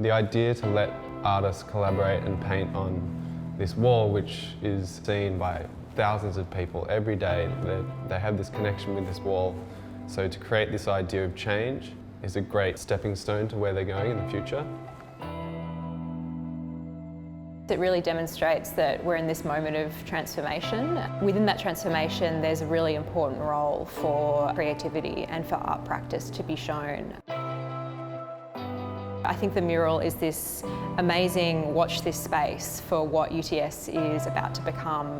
The idea to let artists collaborate and paint on this wall, which is seen by thousands of people every day, they have this connection with this wall. So to create this idea of change is a great stepping stone to where they're going in the future. It really demonstrates that we're in this moment of transformation. Within that transformation, there's a really important role for creativity and for art practice to be shown. I think the mural is this amazing watch this space for what UTS is about to become.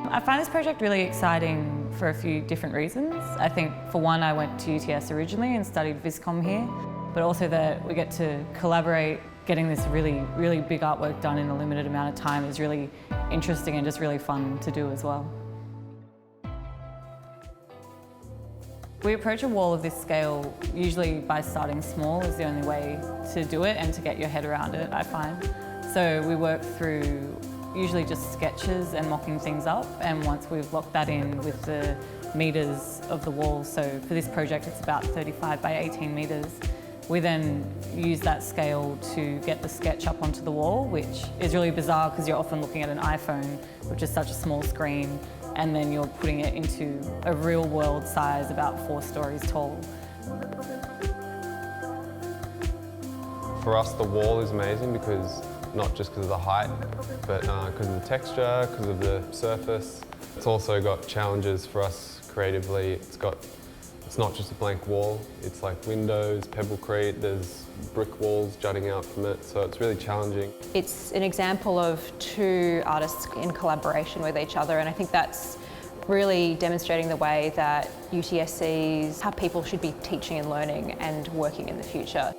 I find this project really exciting for a few different reasons. I think for one, I went to UTS originally and studied Viscom here, but also that we get to collaborate. Getting this really big artwork done in a limited amount of time is really interesting and just really fun to do as well. We approach a wall of this scale usually by starting small is the only way to do it and to get your head around it, I find. So we work through usually just sketches and mocking things up, and once we've locked that in with the metres of the wall, so for this project it's about 35 by 18 metres, we then use that scale to get the sketch up onto the wall, which is really bizarre because you're often looking at an iPhone, which is such a small screen, and then you're putting it into a real world size, about 4 stories tall. For us, the wall is amazing because, not just because of the height, but because of the texture, because of the surface. It's also got challenges for us creatively. It's not just a blank wall, it's like windows, pebblecrete, there's brick walls jutting out from it, so it's really challenging. It's an example of 2 artists in collaboration with each other, and I think that's really demonstrating the way that UTS sees how people should be teaching and learning and working in the future.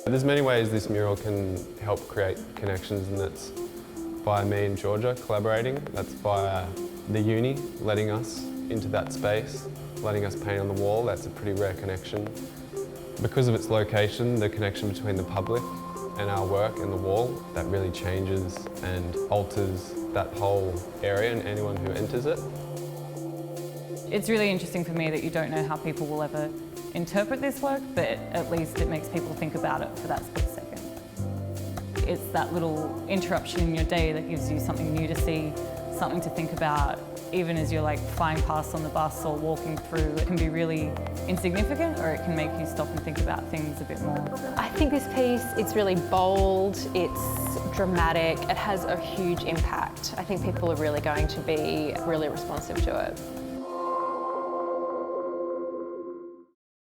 There's many ways this mural can help create connections, and that's via me and Georgia collaborating. That's via the uni letting us into that space, letting us paint on the wall. That's a pretty rare connection. Because of its location, the connection between the public and our work and the wall, that really changes and alters that whole area and anyone who enters it. It's really interesting for me that you don't know how people will ever interpret this work, but at least it makes people think about it for that split second. It's that little interruption in your day that gives you something new to see, something to think about, even as you're like flying past on the bus or walking through. It can be really insignificant, or it can make you stop and think about things a bit more. I think this piece, it's really bold, it's dramatic, it has a huge impact. I think people are really going to be really responsive to it.